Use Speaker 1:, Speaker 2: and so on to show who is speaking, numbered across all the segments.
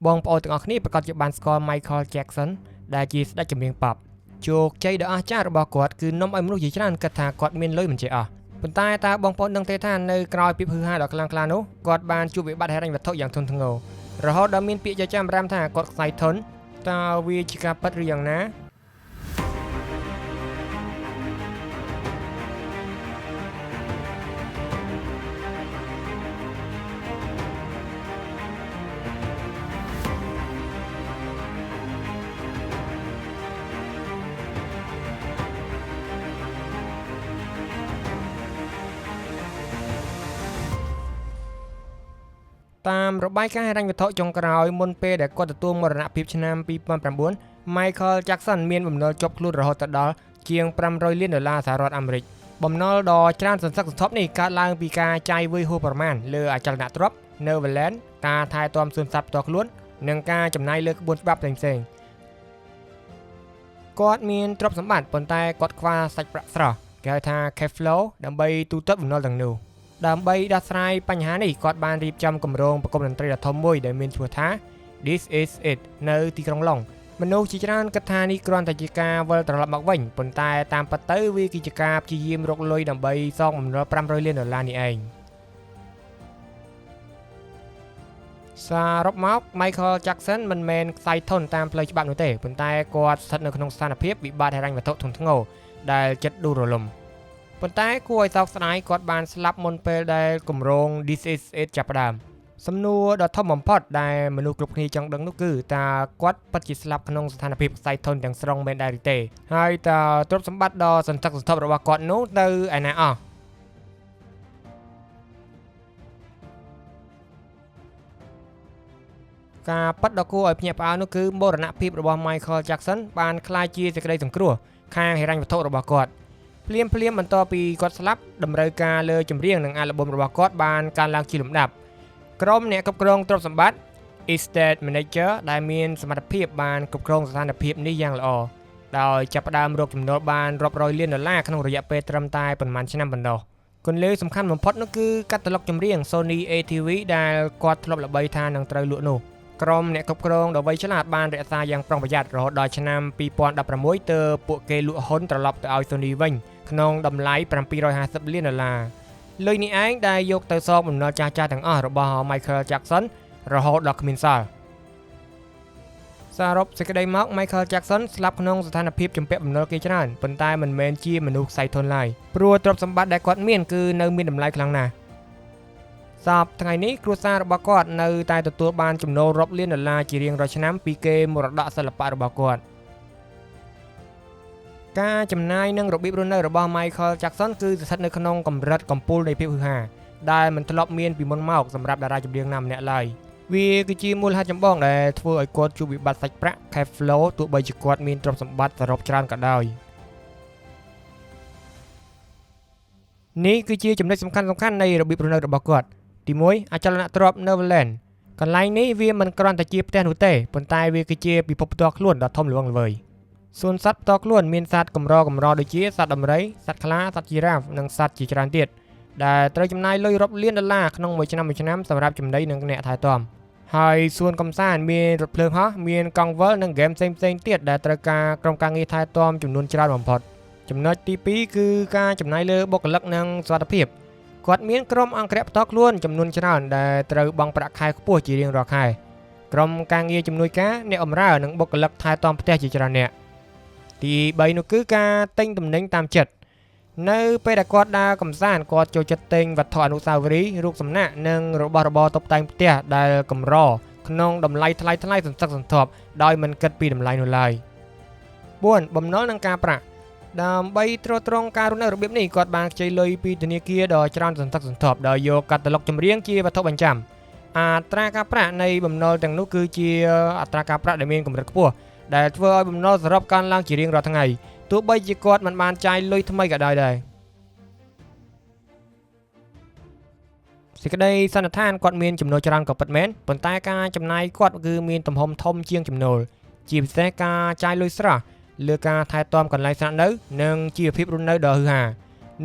Speaker 1: បងប្អូនទាំងអស់គ្នាប្រកាសជាបានស្គាល់ Michael Jackson ដែលជាស្ដេចចម្រៀង Pop ជោគជ័យដ៏អស្ចារ្យរបស់គាត់គឺនាំឲ្យមនុស្សជាច្រើនគិតថាគាត់មានលុយមិនចេះអស់ប៉ុន្តែតើបងប្អូនដឹងទេថានៅក្រោយពីហឺហាដ៏ខ្លាំងក្លានោះគាត់បានជួបវិបត្តិហិរញ្ញវត្ថុយ៉ាងធ្ងន់ធ្ងររហូតដល់មានពាក្យចចាមរាមថាគាត់ខ្សែធនតើវាជាការពិតឬយ៉ាងណាតាមរបាយការណ៍ហិរញ្ញវត្ថុចុងក្រោយមុនពេលដែលគាត់ទទួលមរណភាពឆ្នាំ2009 Michael Jackson មានបំណុលជាប់ខ្លួនរហូតដល់ជាង$500 លានសហរដ្ឋអាមេរិកបំណុលដ៏ច្រើនសន្សឹកសន្ធាប់នេះកើតឡើងពីការចាយវាយហួសប្រមាណលើអចលនទ្រព្យ Neverland ការថែទាំសួនសត្វផ្ទាល់ខ្លួននិងការចំណាយលើក្បួនច្បាប់ផ្សេងៗគាត់មានទ្រព្យសម្បត្តិប៉ុន្តែគាត់ខ្វះសាច់ប្រាក់ស្រស់គេហៅថា cash flow ដើម្បីទូទាត់បំណុលទាំងនោះដើម្បីដោះស្រាយបញ្ហានេះគាត់បានរៀបចំគម្រោងប្រគំតន្ត្រីដ៏ធំមួយដែលមានឈ្មោះថា This Is It នៅទីក្រុងឡុងមនុស្សជាច្រើនគិតថានេះគ្រាន់តែជាការវិលត្រឡប់មកវិញប៉ុន្តែតាមពិតទៅវាគឺជាការព្យាយាមរកលុយដើម្បីសងបំណុល$500 លាននេះឯងសរុបមក Michael Jackson មិនមែនខ្សែធនតាមផ្លូវច្បាប់នោះទេប៉ុន្តែគាត់ស្ថិតនៅក្នុងស្ថានភាពវិបត្តិហិរញ្ញវត្ថុធ្ងន់ធ្ងរដែលចិត្តដួលរលំប៉ុន្តែគួរឲ្យសោកស្ដាយគាត់បានស្លាប់មុនពេលដែលគម្រោង This Is It ចាប់ផ្ដើមសំណួរដ៏ធំបំផុតដែលមនុស្សគ្រប់គ្នាចង់ដឹងនោះគឺតើគាត់ពិតជាស្លាប់ក្នុងស្ថានភាពខ្សែធនទាំងស្រុងមែនដែរឬទេហើយតើទ្រព្យសម្បត្តិដ៏សន្តិសន្ធាប់របស់គាត់នោះទៅឯណាអស់ការប៉ັດដ៏គួរឲ្យភ្ញាក់ផ្អើលនោះគឺមរណភាពរបស់ Michael Jackson បានក្លាយជាសេចក្តីសង្គ្រោះខាងហិរញ្ញវត្ថុរបស់គាត់ភ្លាមបន្ទាប់ពីគាត់ស្លាប់តម្រូវការលើចម្រៀងនិងអាល់ប៊ុមរបស់គាត់បានកើនឡើងជាលំដាប់ក្រុមអ្នកគ្រប់គ្រងទ្រព្យសម្បត្តិ Estate Manager ដែលមានសមត្ថភាពបានគ្រប់គ្រងស្ថានភាពនេះយ៉ាងល្អដោយចាប់ផ្ដើមរកចំណូលបានរាប់រយលាន$ក្នុងរយៈពេលត្រឹមតែប៉ុន្មានឆ្នាំប៉ុណ្ណោះគន្លឹះសំខាន់បំផុតនោះគឺកាតាឡុកចម្រៀង Sony ATV ដែលគាត់ធ្លាប់ល្បីថានឹងត្រូវលក់នោះក្រុមអ្នកគ្រប់គ្រងដ៏វៃឆ្លាតបានរក្សាយ៉ាងប្រុងប្រយ័ត្នរហូតដល់ឆ្នាំ2016ទើបពួកគេលក់ហ៊ុនត្រឡប់ទៅឲ្យ Sony វិញក្នុងតម្លៃ$750 លានលុយនេះឯងដែលយកទៅសងបំណុលចាស់ទាំងអស់របស់ Michael Jackson រហូតដល់គ្មានសល់សរុបសេចក្តីមក Michael Jackson ស្លាប់ក្នុងស្ថានភាពជំពាក់បំណុលគេច្រើនប៉ុន្តែមិនមែនជាមនុស្សខ្សែធនឡើយព្រោះទ្រព្យសម្បត្តិដែលគាត់មានគឺនៅមានតម្លៃខ្លាំងណាស់សពថ្ងៃនេះគ្រួសាររបស់គាត់នៅតែទទួលបានចំណូលរាប់លាន$ជារៀងរាល់ឆ្នាំពីគេមរតកសិល្បៈរបស់គាត់ការចំណាយនិងរបៀបរស់នៅរបស់ Michael Jackson គឺស្ថិតនៅក្នុងកម្រិតកំពូលនៃភាពហ៊ឺហាដែលមិនធ្លាប់មានពីមុនមកសម្រាប់តារាចម្រៀងណាម្នាក់ឡើយវាគឺជាមូលហេតុចម្បងដែលធ្វើឲ្យគាត់ជួបវិបត្តិសាច់ប្រាក់ cash flow ទោះបីជាគាត់មានទ្រព្យសម្បត្តិសរុបច្រើនក៏ដោយនេះគឺជាចំណុចសំខាន់នៃរបៀបរស់នៅរបស់គាត់ទី1អចលនទ្រព្យ Neverland កន្លែងនេះវាមិនគ្រាន់តែជាផ្ទះនោះទេប៉ុន្តែវាគឺជាពិភពផ្ទាល់ខ្លួនដ៏ធំល្វឹងល្វើយសួនសត្វផ្ទាល់ខ្លួនមានសត្វកម្រដូចជាសត្វដំរីសត្វខ្លាសត្វជីរ៉ាហ្វនិងសត្វជាច្រើនទៀតដែលត្រូវចំណាយលុយរាប់លាន$ក្នុងមួយឆ្នាំសម្រាប់ចំណីនិងអ្នកថែទាំហើយសួនកំសាន្តមានរថភ្លើងហោះមានកង់វិលនិងហ្គេមផ្សេងទៀតដែលត្រូវការក្រុមការងារថែទាំចំនួនច្រើនបំផុតចំណុចទី2គឺការចំណាយលើបុគ្គលិកនិងសុវត្ថិភាពគាត់មានក្រុមអង្គរៈផ្ទាល់ខ្លួនចំនួនច្រើនដែលត្រូវបង់ប្រាក់ខែខ្ពស់ជារៀងរាល់ខែក្រុមការងារជំនួយការអ្នកបម្រើនិងបុគ្គលិកថែទាំផ្ទះជាច្រើនអ្នកទី3នោះគឺការទិញទំនិញតាមចិត្តនៅពេលដែលគាត់ដើរកម្សាន្តគាត់ចូលចិត្តទិញវត្ថុអនុស្សាវរីយ៍រូបសំណាកនិងរបស់របរតុបតែងផ្ទះដែលកម្រក្នុងតម្លៃថ្លៃសន្តិសន្ធាប់ដោយមិនគិតពីតម្លៃនោះឡើយ4បំណុលនិងការប្រាក់ដើម្បីទ្រទ្រង់ការរស់នៅរបៀបនេះគាត់បានខ្ចីលុយពីធនាគារដ៏ច្រើនសន្តិសន្ធាប់ដោយយកកាតាឡុកចម្រៀងជាវត្ថុបញ្ចាំអត្រាការប្រាក់នៃបំណុលទាំងនោះគឺជាអត្រាការប្រាក់ដែលមានកម្រិតខ្ពស់ដែលធ្វើឲ្យបំណុលសរុបកើនឡើងជារៀងរាល់ថ្ងៃទោះបីជាគាត់មិនបានចាយលុយថ្មីក៏ដោយដែរសេចក្តីសន្និដ្ឋានគាត់មានចំណូលច្រើនក៏ពិតមែនប៉ុន្តែការចំណាយគាត់គឺមានទំហំធំជាងចំណូលជាពិសេសការចាយលុយស្រស់លើការថែទាំកន្លែងស្នាក់នៅនិងជីវភាពរស់នៅដ៏ហ៊ឺហា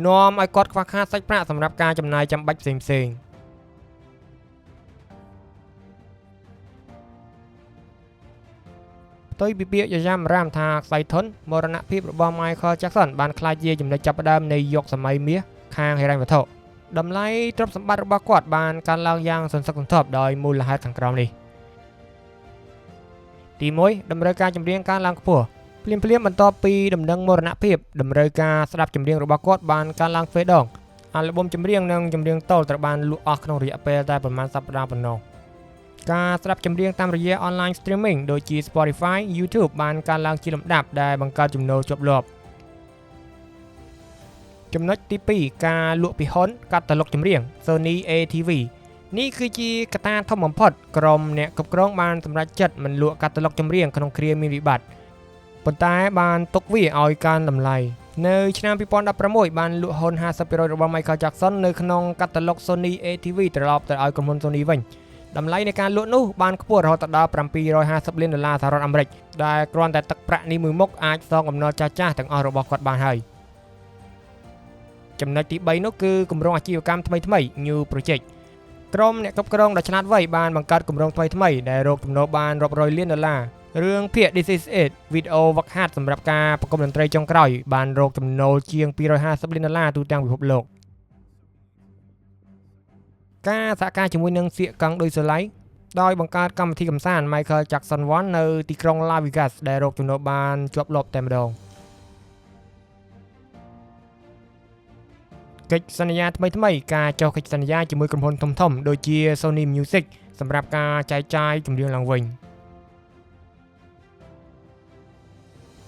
Speaker 1: នាំឲ្យគាត់ខ្វះខាតសាច់ប្រាក់សម្រាប់ការចំណាយចាំបាច់ផ្សេង ផ្ទុយពីពាក្យយ៉ាំរ៉ាមថាខ្សែធនមរណភាពរបស់ Michael Jackson បានក្លាយជាចំណុចចាប់ផ្ដើមនៃយុគសម័យមាសខាងហិរញ្ញវត្ថុតម្លៃទ្រព្យសម្បត្តិរបស់គាត់បានកើនឡើងយ៉ាងសន្សឹកសន្ធាប់ដោយមូលហេតុខាងក្រោមនេះទី1តម្រូវការចម្រៀងកើនឡើងខ្ពស់ភ្លាមបន្ទាប់ពីដំណឹងមរណភាពតម្រូវការស្ដាប់ចម្រៀងរបស់គាត់បានកើនឡើងទ្វេដងអាល់ប៊ុមចម្រៀងនិងចម្រៀងតូលត្រូវបានលក់អស់ក្នុងរយៈពេលតែប្រមាណសប្តាហ៍ប៉ុណ្ណោះការស្ដាប់ចម្រៀងតាមរយៈ online streaming ដូចជា Spotify, YouTube បានកើនឡើងជាលំដាប់ដែលបង្កើតចំណូលជាប់លាប់ចំណុចទី2ការលក់ពិហុនកាតាឡុកចម្រៀង Sony ATV នេះគឺជាកត្តាធំបំផុតក្រុមអ្នកគ្រប់គ្រងបានសម្រេចចិត្តមិនលក់កាតាឡុកចម្រៀងក្នុងគ្រាមានវិបត្តិប៉ុន្តែបានទុកវាឲ្យកើនតម្លៃនៅឆ្នាំ2016បានលក់ហ៊ុន 50% របស់ Michael Jackson នៅក្នុងកាតាឡុក Sony ATV ត្រឡប់ទៅឲ្យក្រុមហ៊ុន Sony វិញតម្លៃនៃការលក់នោះបានខ្ពស់រហូតដល់$750 លានសហរដ្ឋអាមេរិកដែលគ្រាន់តែទឹកប្រាក់នេះមួយមុខអាចសងកំណល់ចាស់ៗទាំងអស់របស់គាត់បានហើយចំណុចទី3នោះគឺគម្រោងអាជីវកម្មថ្មីៗ New Project ក្រុមអ្នកគ្រប់គ្រងដ៏ឆ្លាតវៃបានបង្កើតគម្រោងថ្មីៗដែលរកចំណូលបានរាប់រយលានដុល្លាររឿងភាគ This Is It វីដេអូវឹកហាត់សម្រាប់ការប្រគំតន្ត្រីចុងក្រោយបានរកចំណូលជាង$250 លានទូទាំងពិភពលោកការសហការជាមួយនឹងសៀកកង់ឌុយសូឡៃដោយបង្កើតកម្មវិធីកម្សាន្ត Michael Jackson 1 នៅទីក្រុង Las Vegas ដែលរកចំណូលបានជាប់លាប់តែម្ដងកិច្ចសន្យាថ្មីៗការចុះកិច្ចសន្យាជាមួយក្រុមហ៊ុនធំៗដូចជា Sony Music សម្រាប់ការចែកចាយចម្រៀងឡើងវិញ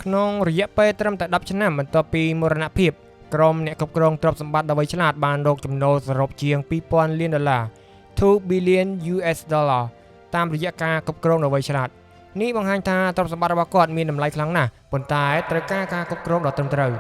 Speaker 1: ក្នុងរយៈពេលត្រឹមតែ10ឆ្នាំបន្ទាប់ពីមរណភាពក្រុមអ្នកគ្រប់គ្រងទ្រព្យសម្បត្តិដ៏វៃឆ្លាតបានរកចំណូលសរុបជាង$2,000 លាន$2 billion តាមរយៈការគ្រប់គ្រងដ៏វៃឆ្លាតនេះបង្ហាញថាទ្រព្យសម្បត្តិរបស់គាត់មានតម្លៃខ្លាំងណាស់ប៉ុន្តែត្រូវការការគ្រប់គ្រងដ៏ត្រឹមត្រូវ